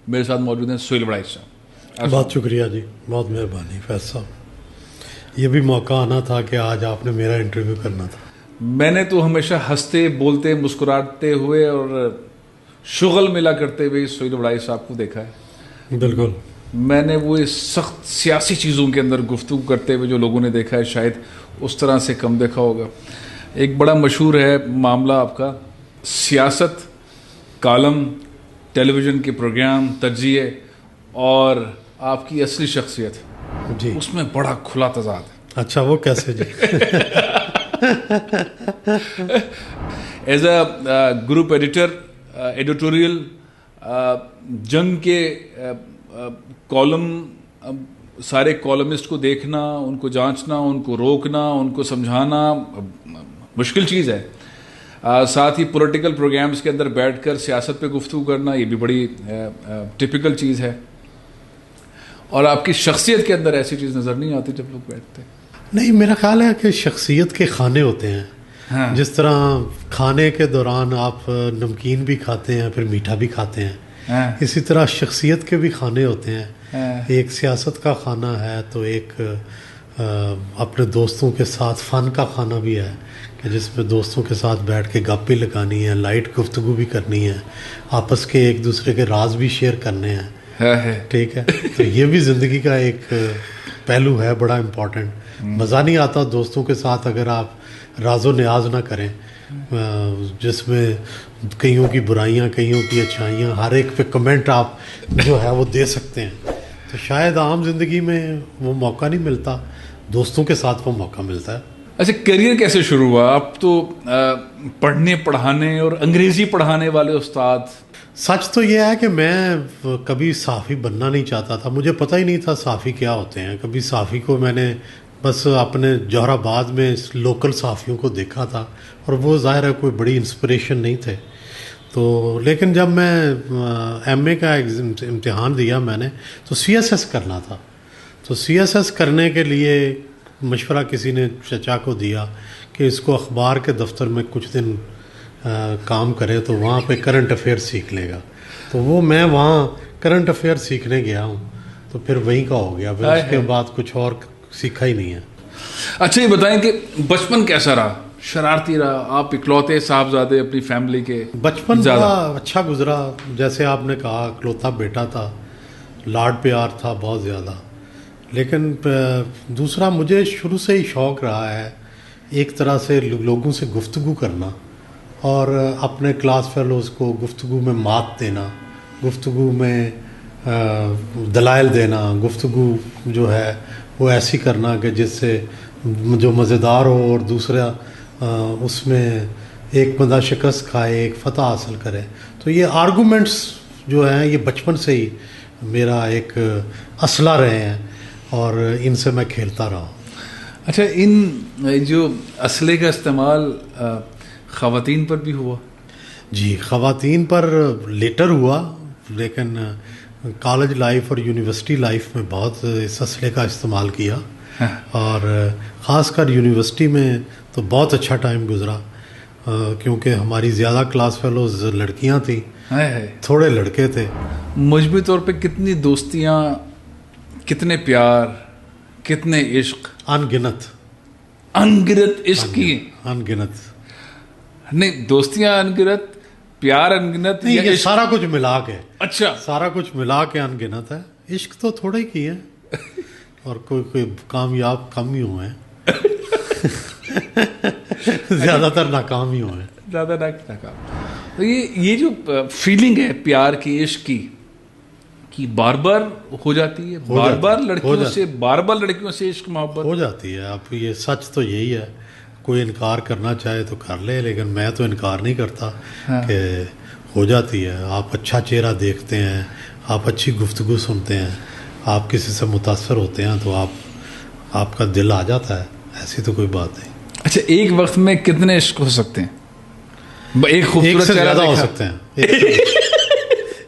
میرے ساتھ موجود ہیں سہیل وڑائی صاحب. بہت شکریہ جی, بہت مہربانی فیض صاحب. یہ بھی موقع آنا تھا کہ آج آپ نے میرا انٹرویو کرنا تھا. میں نے تو ہمیشہ ہنستے بولتے مسکراتے ہوئے اور شغل ملا کرتے ہوئے سہیل وڑائی صاحب کو دیکھا ہے. بالکل. میں نے وہ سخت سیاسی چیزوں کے اندر گفتگو کرتے ہوئے جو لوگوں نے دیکھا ہے شاید اس طرح سے کم دیکھا ہوگا. ایک بڑا مشہور ہے معاملہ آپ کا, سیاست, کالم, ٹیلی ویژن کے پروگرام, تجزیے اور آپ کی اصلی شخصیت جی, اس میں بڑا کھلا تضاد ہے. اچھا وہ کیسے جی؟ As a group editor, editorial, Jang کے کالم, سارے کالمسٹ کو دیکھنا, ان کو جانچنا, ان کو روکنا, ان کو سمجھانا مشکل چیز ہے. ساتھ ہی پولیٹیکل پروگرامز کے اندر بیٹھ کر سیاست پہ گفتگو کرنا یہ بھی بڑی ٹپیکل چیز ہے. اور آپ کی شخصیت کے اندر ایسی چیز نظر نہیں آتی جب لوگ بیٹھتے ہیں. نہیں, میرا خیال ہے کہ شخصیت کے کھانے ہوتے ہیں. ہاں. جس طرح کھانے کے دوران آپ نمکین بھی کھاتے ہیں پھر میٹھا بھی کھاتے ہیں, ہاں. اسی طرح شخصیت کے بھی کھانے ہوتے ہیں. ہاں. ایک سیاست کا کھانا ہے تو ایک اپنے دوستوں کے ساتھ فن کا کھانا بھی ہے کہ جس میں دوستوں کے ساتھ بیٹھ کے گپ بھی لگانی ہے, لائٹ گفتگو بھی کرنی ہے, آپس کے ایک دوسرے کے راز بھی شیئر کرنے ہیں. ٹھیک ہے, تو یہ بھی زندگی کا ایک پہلو ہے بڑا امپورٹنٹ. مزہ نہیں آتا دوستوں کے ساتھ اگر آپ راز و نیاز نہ کریں, جس میں کئیوں کی برائیاں, کئیوں کی اچھائیاں, ہر ایک پہ کمنٹ آپ جو ہے وہ دے سکتے ہیں. تو شاید عام زندگی میں وہ موقع نہیں ملتا, دوستوں کے ساتھ وہ موقع ملتا ہے. اچھا, کیریئر کیسے شروع ہوا؟ آپ تو پڑھنے پڑھانے اور انگریزی پڑھانے والے استاد. سچ تو یہ ہے کہ میں کبھی صحافی بننا نہیں چاہتا تھا, مجھے پتہ ہی نہیں تھا صحافی کیا ہوتے ہیں. کبھی صحافی کو میں نے بس اپنے جوہر آباد میں لوکل صحافیوں کو دیکھا تھا اور وہ ظاہر ہے کوئی بڑی انسپریشن نہیں تھے. تو لیکن جب میں ایم اے کا امتحان دیا میں نے, تو سی ایس ایس کرنا تھا. تو سی ایس ایس کرنے کے لیے مشورہ کسی نے چچا کو دیا کہ اس کو اخبار کے دفتر میں کچھ دن کام کرے تو وہاں پہ کرنٹ افیئر سیکھ لے گا. تو وہ میں وہاں کرنٹ افیئر سیکھنے گیا ہوں, تو پھر وہیں کا ہو گیا. پھر اس کے بعد کچھ اور سیکھا ہی نہیں ہے. اچھا, یہ بتائیں کہ بچپن کیسا رہا؟ شرارتی رہا؟ آپ اکلوتے صاحبزادے اپنی فیملی کے؟ بچپن بڑا اچھا گزرا, جیسے آپ نے کہا اکلوتا بیٹا تھا, لاڈ پیار تھا بہت زیادہ. لیکن دوسرا مجھے شروع سے ہی شوق رہا ہے ایک طرح سے لوگوں سے گفتگو کرنا اور اپنے کلاس فیلوز کو گفتگو میں مات دینا, گفتگو میں دلائل دینا, گفتگو جو ہے وہ ایسی کرنا کہ جس سے جو مزیدار ہو اور دوسرا اس میں ایک بندہ شکست کھائے ایک فتح حاصل کرے. تو یہ آرگومنٹس جو ہیں یہ بچپن سے ہی میرا ایک اسلحہ رہے ہیں اور ان سے میں کھیلتا رہا. اچھا, ان جو اسلحے کا استعمال خواتین پر بھی ہوا؟ جی, خواتین پر لیٹر ہوا, لیکن کالج لائف اور یونیورسٹی لائف میں بہت اس اسلحے کا استعمال کیا. اور خاص کر یونیورسٹی میں تو بہت اچھا ٹائم گزرا کیونکہ ہماری زیادہ کلاس فیلوز لڑکیاں تھیں, تھوڑے لڑکے تھے. مجموعی طور پہ کتنی دوستیاں, کتنے پیار, کتنے عشق؟ انگنت عشق کی انگنت نہیں, دوستیاں انگنت, پیار انگنت, یہ سارا کچھ ملا کے. اچھا, سارا کچھ ملا کے انگنت ہے. عشق تو تھوڑے ہی کی ہے اور کوئی کامیاب کم ہی ہوئے ہیں. زیادہ تر ناکام ہی ہوئے ہیں. زیادہ ناکام. تو یہ جو فیلنگ ہے پیار کی, عشق کی بار بار ہو جاتی ہے, بار بار لڑکیوں سے عشق محبت ہو جاتی ہے. اب یہ سچ تو یہی ہے, کوئی انکار کرنا چاہے تو کر لے, لیکن میں تو انکار نہیں کرتا کہ ہو جاتی ہے. آپ اچھا چہرہ دیکھتے ہیں, آپ اچھی گفتگو سنتے ہیں, آپ کسی سے متاثر ہوتے ہیں تو آپ کا دل آ جاتا ہے, ایسی تو کوئی بات نہیں. اچھا, ایک وقت میں کتنے عشق ہو سکتے ہیں؟ ایک خوبصورت سے زیادہ ہو سکتے ہیں.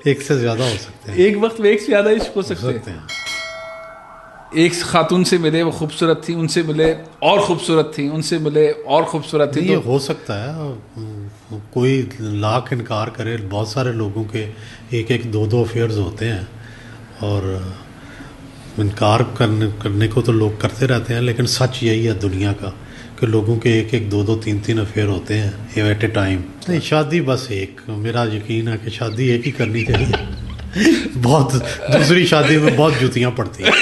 ایک سے زیادہ ہو سکتے ہیں. ایک وقت میں ایک سے زیادہ عشق ہو سکتے ہیں. ایک خاتون سے ملے وہ خوبصورت تھی, ان سے ملے اور خوبصورت تھی, ان سے ملے اور خوبصورت تھی. یہ ہو سکتا ہے, کوئی لاکھ انکار کرے, بہت سارے لوگوں کے ایک ایک دو دو افیئرز ہوتے ہیں, اور انکار کرنے کو تو لوگ کرتے رہتے ہیں, لیکن سچ یہی ہے دنیا کا کہ لوگوں کے ایک ایک دو دو تین تین افیئر ہوتے ہیں ایٹ اے ٹائم. نہیں, شادی بس ایک, میرا یقین ہے کہ شادی ایک ہی کرنی چاہیے. بہت دوسری شادی میں بہت جوتیاں پڑتی ہیں.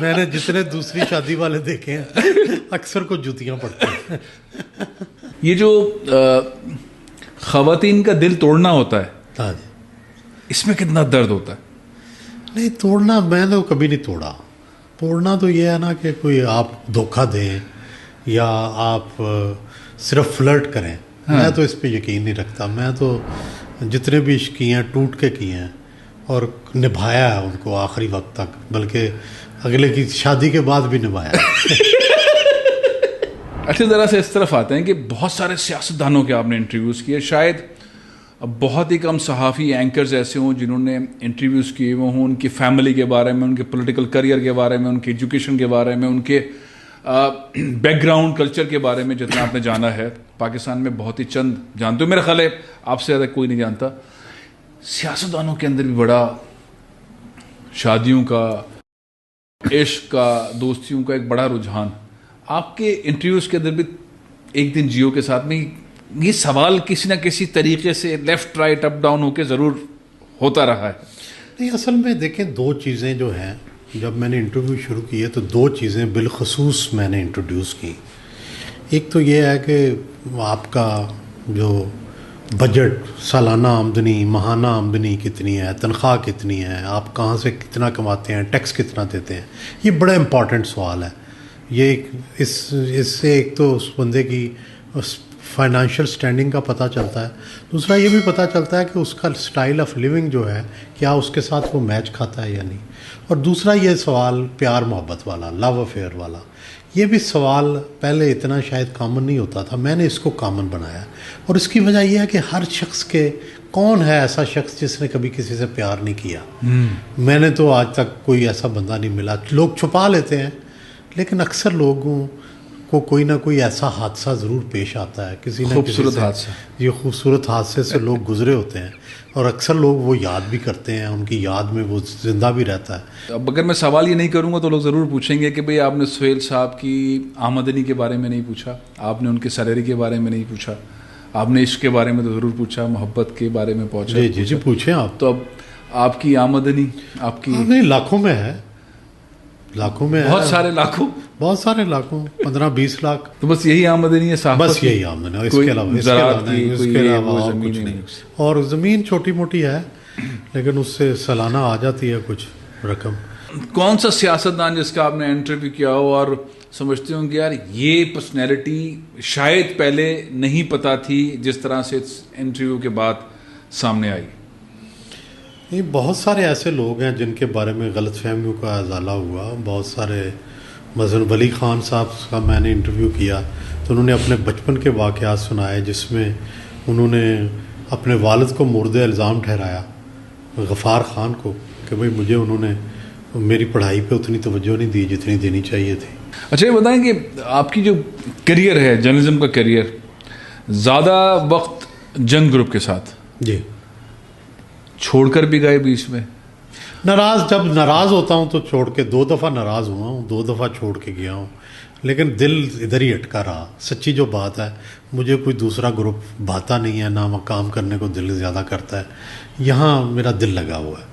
میں نے جتنے دوسری شادی والے دیکھے ہیں اکثر کو جوتیاں پڑتی ہیں. یہ جو خواتین کا دل توڑنا ہوتا ہے, ہاں جی, اس میں کتنا درد ہوتا ہے. نہیں توڑنا میں تو کبھی نہیں توڑا. توڑنا تو یہ ہے نا کہ کوئی آپ دھوکہ دیں یا آپ صرف فلرٹ کریں. میں تو اس پہ یقین نہیں رکھتا. میں تو جتنے بھی عشق کیے ہیں ٹوٹ کے کیے ہیں اور نبھایا ہے ان کو آخری وقت تک, بلکہ اگلے کی شادی کے بعد بھی نبھایا ہے. اچھی طرح سے اس طرف آتے ہیں کہ بہت سارے سیاستدانوں کے آپ نے انٹرویوز کیے, شاید اب بہت ہی کم صحافی اینکرز ایسے ہوں جنہوں نے انٹرویوز کیے وہ ہوں ان کی فیملی کے بارے میں, ان کے پولیٹیکل کریئر کے بارے میں, ان کی ایجوکیشن کے بارے میں, ان کے بیک گراؤنڈ کلچر کے بارے میں. جتنا آپ نے جانا ہے پاکستان میں بہت ہی چند جانتے ہو, میرا خیال ہے آپ سے زیادہ کوئی نہیں جانتا. سیاستدانوں کے اندر بھی بڑا شادیوں کا, عشق کا, دوستیوں کا ایک بڑا رجحان. آپ کے انٹرویوز کے اندر بھی ایک دن جیو کے ساتھ میں یہ سوال کسی نہ کسی طریقے سے لیفٹ رائٹ اپ ڈاؤن ہو کے ضرور ہوتا رہا ہے. نہیں, اصل میں دیکھیں دو چیزیں جو ہیں, جب میں نے انٹرویو شروع کیے تو دو چیزیں بالخصوص میں نے انٹروڈیوس کی. ایک تو یہ ہے کہ آپ کا جو بجٹ, سالانہ آمدنی, ماہانہ آمدنی کتنی ہے, تنخواہ کتنی ہے, آپ کہاں سے کتنا کماتے ہیں, ٹیکس کتنا دیتے ہیں. یہ بڑا امپورٹنٹ سوال ہے. یہ اس سے ایک تو اس بندے کی فائنانشیل سٹینڈنگ کا پتہ چلتا ہے. دوسرا یہ بھی پتہ چلتا ہے کہ اس کا سٹائل آف لیونگ جو ہے کیا اس کے ساتھ وہ میچ کھاتا ہے یا نہیں. اور دوسرا یہ سوال پیار محبت والا, لو افیئر والا, یہ بھی سوال پہلے اتنا شاید کامن نہیں ہوتا تھا. میں نے اس کو کامن بنایا, اور اس کی وجہ یہ ہے کہ ہر شخص کے, کون ہے ایسا شخص جس نے کبھی کسی سے پیار نہیں کیا. میں نے تو آج تک کوئی ایسا بندہ نہیں ملا. لوگ چھپا لیتے ہیں, لیکن اکثر لوگوں کو کوئی نہ کوئی ایسا حادثہ ضرور پیش آتا ہے, کسی نہ خوبصورت حادثہ. یہ خوبصورت حادثے سے لوگ گزرے ہوتے ہیں, اور اکثر لوگ وہ یاد بھی کرتے ہیں, ان کی یاد میں وہ زندہ بھی رہتا ہے. اب اگر میں سوال یہ نہیں کروں گا تو لوگ ضرور پوچھیں گے کہ بھئی آپ نے سہیل صاحب کی آمدنی کے بارے میں نہیں پوچھا, آپ نے ان کے سیلری کے بارے میں نہیں پوچھا, آپ نے عشق کے بارے میں تو ضرور پوچھا, محبت کے بارے میں پوچھا. جی پوچھیں آپ. تو اب آپ کی آمدنی آپ کی نہیں, لاکھوں میں ہے, لاکھوں میں بہت سارے لاکھوں, بہت سارے لاکھوں, 15-20 لاکھ. تو بس یہی آمدنی ہے صاحب, بس یہی آمدنی ہے, اس کے علاوہ اور کچھ نہیں. اور زمین چھوٹی موٹی ہے, لیکن اس سے سالانہ آ جاتی ہے کچھ رقم. کون سا سیاستدان جس کا آپ نے انٹرویو کیا ہو اور سمجھتے ہوں کہ یار یہ پرسنالٹی شاید پہلے نہیں پتہ تھی جس طرح سے انٹرویو کے بعد سامنے آئی؟ یہ بہت سارے ایسے لوگ ہیں جن کے بارے میں غلط فہمیوں کا ازالہ ہوا. بہت سارے, مثلاً ولی خان صاحب کا میں نے انٹرویو کیا تو انہوں نے اپنے بچپن کے واقعات سنائے, جس میں انہوں نے اپنے والد کو مورد الزام ٹھہرایا, غفار خان کو, کہ بھئی مجھے انہوں نے میری پڑھائی پہ اتنی توجہ نہیں دی جتنی دینی چاہیے تھی. اچھا یہ بتائیں کہ آپ کی جو کریئر ہے, جرنلزم کا کریئر, زیادہ وقت جنگ گروپ کے ساتھ جی چھوڑ کر بھی گئے بیچ میں؟ جب ناراض ہوتا ہوں تو چھوڑ کے, 2 دفعہ ناراض ہوا ہوں, 2 دفعہ چھوڑ کے گیا ہوں, لیکن دل ادھر ہی اٹکا رہا. سچی جو بات ہے, مجھے کوئی دوسرا گروپ بھاتا نہیں ہے, نہ وہ کام کرنے کو دل زیادہ کرتا ہے. یہاں میرا دل لگا ہوا ہے.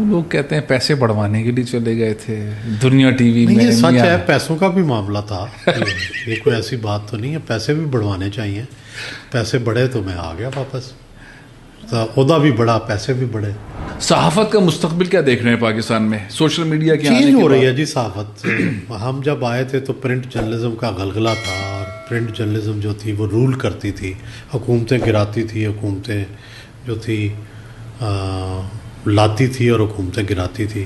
لوگ کہتے ہیں پیسے بڑھوانے کے لیے چلے گئے تھے دنیا ٹی وی میں. یہ سچ ہے, پیسوں کا بھی معاملہ تھا, یہ کوئی ایسی بات تو نہیں ہے. پیسے بھی بڑھوانے چاہیے, پیسے بڑھے تو میں آ گیا واپس. عہدہ بھی بڑھا, پیسے بھی بڑھے. صحافت کا مستقبل کیا دیکھ رہے ہیں پاکستان میں سوشل میڈیا کے چینج ہو رہی ہے جی صحافت. ہم جب آئے تھے تو پرنٹ جرنلزم کا غلغلہ تھا, اور پرنٹ جرنلزم جو تھی وہ رول کرتی تھی, حکومتیں گراتی تھی, حکومتیں جو تھی لاتی تھی اور حکومتیں گراتی تھی.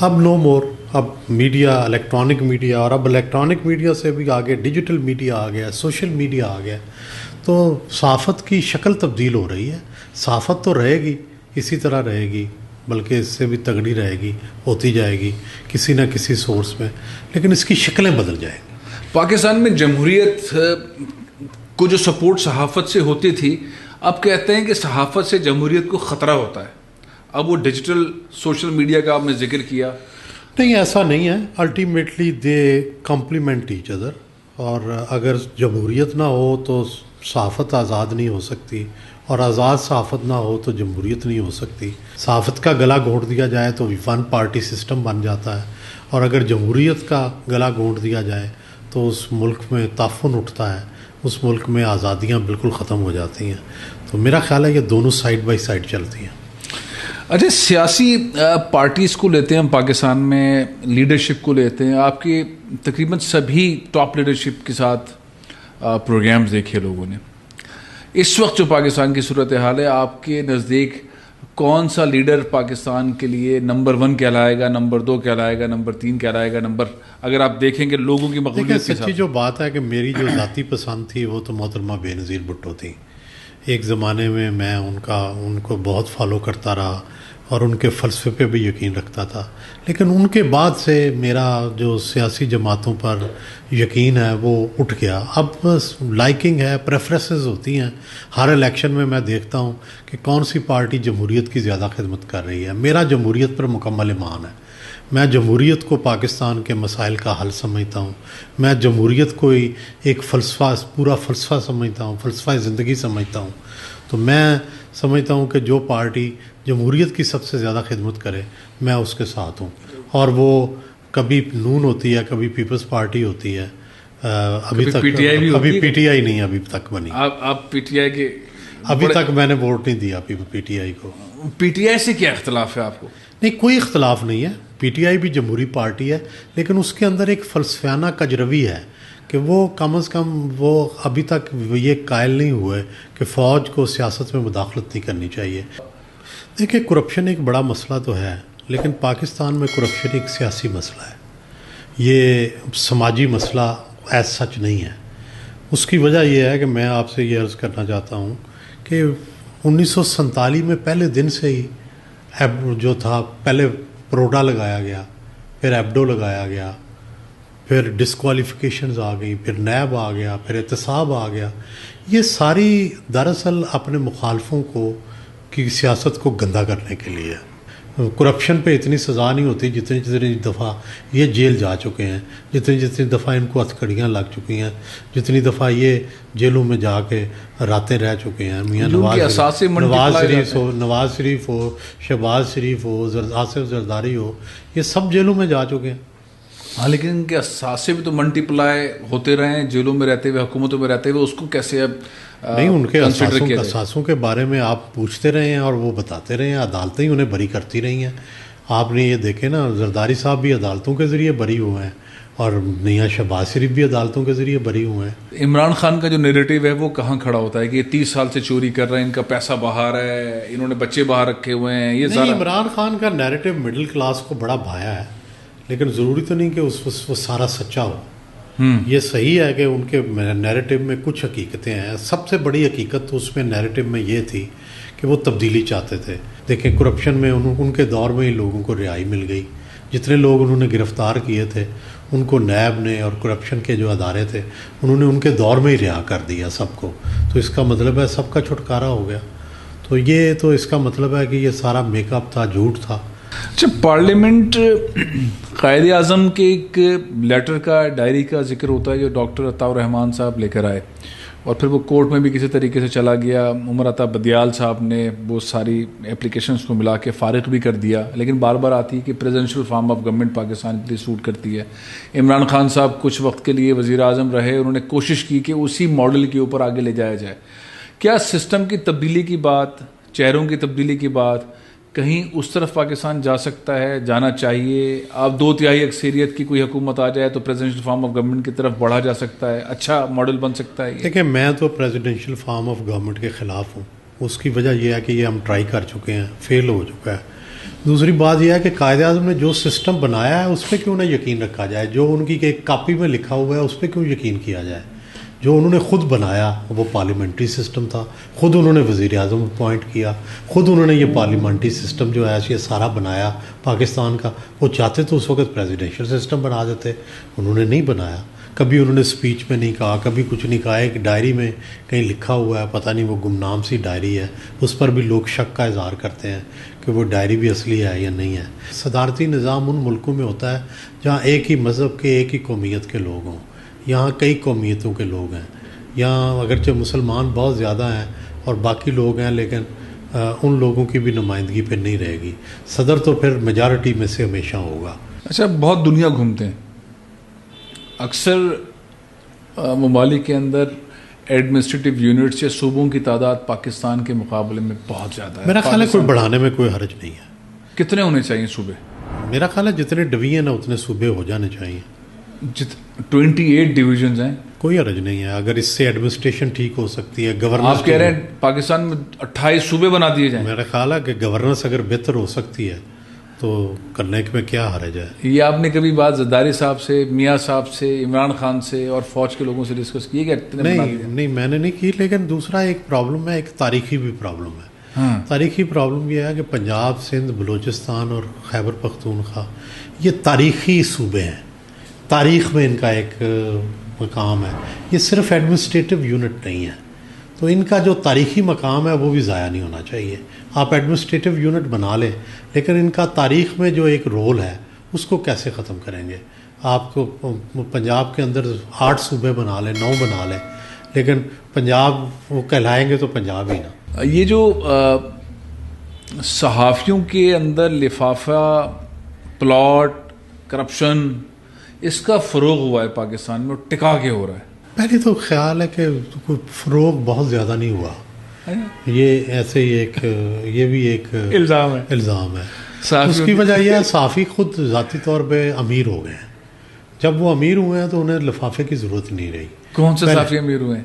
اب نو مور, اب میڈیا, الیکٹرانک میڈیا, اور اب الیکٹرانک میڈیا سے بھی آگے ڈیجیٹل میڈیا آ گیا, سوشل میڈیا آ گیا. تو صحافت کی شکل تبدیل ہو رہی ہے. صحافت تو رہے گی, اسی طرح رہے گی, بلکہ اس سے بھی تگڑی رہے گی، ہوتی جائے گی کسی نہ کسی سورس میں، لیکن اس کی شکلیں بدل جائیں گی۔ پاکستان میں جمہوریت کو جو سپورٹ صحافت سے ہوتی تھی، اب کہتے ہیں کہ صحافت سے جمہوریت کو خطرہ ہوتا ہے۔ اب وہ ڈیجیٹل سوشل میڈیا کا آپ نے ذکر کیا، نہیں ایسا نہیں ہے، ultimately they complement each other, اور اگر جمہوریت نہ ہو تو صحافت آزاد نہیں ہو سکتی، اور آزاد صحافت نہ ہو تو جمہوریت نہیں ہو سکتی۔ صحافت کا گلا گھونٹ دیا جائے تو ون پارٹی سسٹم بن جاتا ہے، اور اگر جمہوریت کا گلا گھونٹ دیا جائے تو اس ملک میں تعفن اٹھتا ہے، اس ملک میں آزادیاں بالکل ختم ہو جاتی ہیں۔ تو میرا خیال ہے یہ دونوں سائڈ بائی سائڈ چلتی ہیں۔ اچھا، سیاسی پارٹیز کو لیتے ہیں ہم پاکستان میں، لیڈرشپ کو لیتے ہیں، آپ کے تقریباً سبھی ٹاپ لیڈرشپ کے ساتھ پروگرامز دیکھے لوگوں نے۔ اس وقت جو پاکستان کی صورتحال ہے، آپ کے نزدیک کون سا لیڈر پاکستان کے لیے نمبر 1 کہلائے گا، نمبر 2 کہلائے گا، نمبر 3 کہلائے گا، اگر آپ دیکھیں گے لوگوں کی مقبولیت کے سچی جو بات ہے کہ میری جو ذاتی پسند تھی وہ تو محترمہ بے نظیر بھٹو تھی۔ ایک زمانے میں میں ان کو بہت فالو کرتا رہا اور ان کے فلسفے پہ بھی یقین رکھتا تھا، لیکن ان کے بعد سے میرا جو سیاسی جماعتوں پر یقین ہے وہ اٹھ گیا۔ اب لائکنگ ہے، پریفرنسز ہوتی ہیں، ہر الیکشن میں دیکھتا ہوں کہ کون سی پارٹی جمہوریت کی زیادہ خدمت کر رہی ہے۔ میرا جمہوریت پر مکمل ایمان ہے، میں جمہوریت کو پاکستان کے مسائل کا حل سمجھتا ہوں، میں جمہوریت کو ایک فلسفہ، پورا فلسفہ سمجھتا ہوں، فلسفہ زندگی سمجھتا ہوں۔ تو میں سمجھتا ہوں کہ جو پارٹی جمہوریت کی سب سے زیادہ خدمت کرے میں اس کے ساتھ ہوں، اور وہ کبھی نون ہوتی ہے، کبھی پیپلز پارٹی ہوتی ہے، ابھی تک ابھی پی ٹی آئی نہیں ابھی تک بنی۔ آپ پی ٹی آئی کے ابھی تک میں نے ووٹ نہیں دیا پی ٹی آئی کو۔ پی ٹی آئی سے کیا اختلاف ہے آپ کو؟ نہیں، کوئی اختلاف نہیں ہے، پی ٹی آئی بھی جمہوری پارٹی ہے، لیکن اس کے اندر ایک فلسفیانہ کجروی ہے کہ وہ کم از کم وہ ابھی تک یہ قائل نہیں ہوئے کہ فوج کو سیاست میں مداخلت نہیں کرنی چاہیے۔ دیکھیں، کرپشن ایک بڑا مسئلہ تو ہے، لیکن پاکستان میں کرپشن ایک سیاسی مسئلہ ہے، یہ سماجی مسئلہ ایز سچ نہیں ہے۔ اس کی وجہ یہ ہے کہ میں آپ سے یہ عرض کرنا چاہتا ہوں کہ 1947 میں پہلے دن سے ہی جو تھا، پہلے پروڈا لگایا گیا، پھر ایبڈو لگایا گیا، پھر ڈسکوالیفیکیشنز آ گئی، پھر نیب آ گیا، پھر احتساب آ گیا۔ یہ ساری دراصل اپنے مخالفوں کی سیاست کو گندا کرنے کے لیے ہے۔ کرپشن پہ اتنی سزا نہیں ہوتی جتنی دفعہ یہ جیل جا چکے ہیں، جتنی دفعہ ان کو ہتھکڑیاں لگ چکی ہیں، جتنی دفعہ یہ جیلوں میں جا کے راتیں رہ چکے ہیں۔ میاں نواز شریف ہو، شہباز شریف ہو، آصف زرداری ہو، یہ سب جیلوں میں جا چکے ہیں۔ ہاں، لیکن ان کے اثاثے بھی تو ملٹی پلائی ہوتے رہے ہیں جیلوں میں رہتے ہوئے، حکومتوں میں رہتے ہوئے، اس کو کیسے اب نہیں، ان کے اثاثوں کے بارے میں آپ پوچھتے رہے ہیں اور وہ بتاتے رہے ہیں، عدالتیں ہی انہیں بری کرتی رہی ہیں۔ آپ نے یہ دیکھے نا، زرداری صاحب بھی عدالتوں کے ذریعے بری ہوئے ہیں، اور میاں شہباز شریف بھی عدالتوں کے ذریعے بری ہوئے ہیں۔ عمران خان کا جو نیریٹو ہے وہ کہاں کھڑا ہوتا ہے کہ یہ 30 سال سے چوری کر رہے ہیں، ان کا پیسہ باہر ہے، انہوں نے بچے باہر رکھے ہوئے ہیں، یہ نہیں، عمران خان کا نیریٹو مڈل کلاس کو بڑا بھایا ہے، لیکن ضروری تو نہیں کہ وہ سارا سچا ہو۔ یہ صحیح ہے کہ ان کے نیریٹو میں کچھ حقیقتیں ہیں، سب سے بڑی حقیقت تو اس میں نیریٹو میں یہ تھی کہ وہ تبدیلی چاہتے تھے۔ دیکھیں، کرپشن میں ان کے دور میں ہی لوگوں کو رہائی مل گئی، جتنے لوگ انہوں نے گرفتار کیے تھے ان کو نیب نے اور کرپشن کے جو ادارے تھے انہوں نے ان کے دور میں ہی رہا کر دیا سب کو، تو اس کا مطلب ہے سب کا چھٹکارا ہو گیا۔ تو اس کا مطلب ہے کہ یہ سارا میک اپ تھا، جھوٹ تھا۔ اچھا، پارلیمنٹ قائد اعظم کے ایک لیٹر کا، ڈائری کا ذکر ہوتا ہے جو ڈاکٹر عطاء الرحمان صاحب لے کر آئے، اور پھر وہ کورٹ میں بھی کسی طریقے سے چلا گیا۔ عمر عطا بدیال صاحب نے وہ ساری اپلیکیشنز کو ملا کے فارغ بھی کر دیا، لیکن بار بار آتی ہے کہ presidential form of government Pakistan کے لیے سوٹ کرتی ہے۔ عمران خان صاحب کچھ وقت کے لیے وزیر اعظم رہے، انہوں نے کوشش کی کہ اسی ماڈل کے اوپر آگے لے جایا جائے۔ کیا سسٹم کی تبدیلی کی بات، چہروں کی تبدیلی کی بات، کہیں اس طرف پاکستان جا سکتا ہے، جانا چاہیے؟ آپ 2/3 اکثریت کی کوئی حکومت آ جائے تو پریزیڈنشل فارم آف گورنمنٹ کی طرف بڑھا جا سکتا ہے، اچھا ماڈل بن سکتا ہے؟ دیکھیں، میں تو پریزیڈنشل فارم آف گورنمنٹ کے خلاف ہوں۔ اس کی وجہ یہ ہے کہ یہ ہم ٹرائی کر چکے ہیں، فیل ہو چکا ہے۔ دوسری بات یہ ہے کہ قائد اعظم نے جو سسٹم بنایا ہے اس پہ کیوں نہ یقین رکھا جائے، جو ان کی ایک کاپی میں لکھا ہوا ہے اس پہ کیوں یقین کیا جائے، جو انہوں نے خود بنایا وہ پارلیمنٹری سسٹم تھا، خود انہوں نے وزیر اعظم اپوائنٹ کیا، خود انہوں نے یہ پارلیمنٹری سسٹم جو ہے یہ سارا بنایا پاکستان کا. وہ چاہتے تو اس وقت پریزیڈنشل سسٹم بنا دیتے، انہوں نے نہیں بنایا. کبھی انہوں نے اسپیچ میں نہیں کہا، کبھی کچھ نہیں کہا. ایک ڈائری میں کہیں لکھا ہوا ہے، پتہ نہیں وہ گمنام سی ڈائری ہے، اس پر بھی لوگ شک کا اظہار کرتے ہیں کہ وہ ڈائری بھی اصلی ہے یا نہیں ہے. صدارتی نظام ان ملکوں میں ہوتا ہے جہاں ایک ہی مذہب کے، ایک ہی قومیت کے لوگ ہوں. یہاں کئی قومیتوں کے لوگ ہیں. یہاں اگرچہ مسلمان بہت زیادہ ہیں اور باقی لوگ ہیں، لیکن ان لوگوں کی بھی نمائندگی پہ نہیں رہے گی. صدر تو پھر میجارٹی میں سے ہمیشہ ہوگا. اچھا، بہت دنیا گھومتے ہیں، اکثر ممالک کے اندر ایڈمنسٹریٹو یونٹس یا صوبوں کی تعداد پاکستان کے مقابلے میں بہت زیادہ ہے. میرا خیال ہے کوئی بڑھانے میں کوئی حرج نہیں ہے. کتنے ہونے چاہیے صوبے؟ میرا خیال ہے جتنے ڈویژن ہیں اتنے صوبے ہو جانے چاہیے. 28 ڈویژنز ہیں، کوئی حرج نہیں ہے. اگر اس سے ایڈمنسٹریشن ٹھیک ہو سکتی ہے، گورننس. آپ کہہ رہے ہیں پاکستان میں 28 صوبے بنا دیے جائیں؟ میرا خیال ہے کہ گورننس اگر بہتر ہو سکتی ہے تو کرنے میں کیا حرج ہے. یہ آپ نے کبھی بات زرداری صاحب سے، میاں صاحب سے، عمران خان سے اور فوج کے لوگوں سے ڈسکس کی ہے؟ نہیں میں نے نہیں کی. لیکن دوسرا ایک پرابلم ہے، ایک تاریخی بھی پرابلم ہے. تاریخی پرابلم یہ ہے کہ پنجاب، سندھ، بلوچستان اور خیبر پختونخوا یہ تاریخی صوبے ہیں. تاریخ میں ان کا ایک مقام ہے. یہ صرف ایڈمنسٹریٹو یونٹ نہیں ہے، تو ان کا جو تاریخی مقام ہے وہ بھی ضائع نہیں ہونا چاہیے. آپ ایڈمنسٹریٹو یونٹ بنا لیں، لیکن ان کا تاریخ میں جو ایک رول ہے اس کو کیسے ختم کریں گے؟ آپ کو پنجاب کے اندر 8 صوبے بنا لیں، 9 بنا لیں، لیکن پنجاب وہ کہلائیں گے تو پنجاب ہی نہ. یہ جو صحافیوں کے اندر لفافہ، پلاٹ، کرپشن، اس کا فروغ ہوا ہے پاکستان میں، اور ٹکا کے ہو رہا ہے. پہلے تو خیال ہے کہ کوئی فروغ بہت زیادہ نہیں ہوا. یہ ایسے ہی یہ بھی ایک الزام ہے. اس کی وجہ یہ ہے صحافی خود ذاتی طور پہ امیر ہو گئے ہیں. جب وہ امیر ہوئے ہیں تو انہیں لفافے کی ضرورت نہیں رہی. کون سے صحافی امیر ہوئے ہیں؟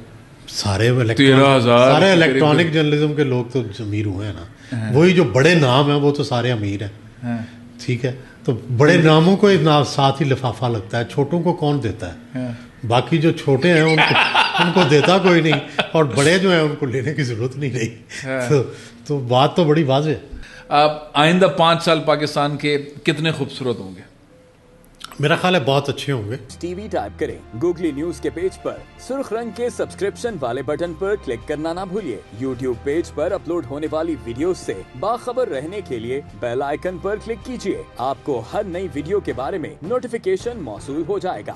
سارے الیکٹرانک جرنلزم کے لوگ تو امیر ہوئے ہیں نا. وہی جو بڑے نام ہیں وہ تو سارے امیر ہیں. ٹھیک ہے، تو بڑے ناموں کو ساتھ ہی لفافہ لگتا ہے، چھوٹوں کو کون دیتا ہے؟ باقی جو چھوٹے ہیں ان کو دیتا کوئی نہیں، اور بڑے جو ہیں ان کو لینے کی ضرورت نہیں رہی. تو بات تو بڑی واضح ہے. آئندہ 5 سال پاکستان کے کتنے خوبصورت ہوں گے؟ میرا خیال ہے بہت اچھے ہوں گے. ٹی وی ٹائپ کریں، گوگلی نیوز کے پیج پر سرخ رنگ کے سبسکرپشن والے بٹن پر کلک کرنا نہ بھولیے. یوٹیوب پیج پر اپلوڈ ہونے والی ویڈیوز سے باخبر رہنے کے لیے بیل آئیکن پر کلک کیجیے. آپ کو ہر نئی ویڈیو کے بارے میں نوٹیفیکیشن موصول ہو جائے گا.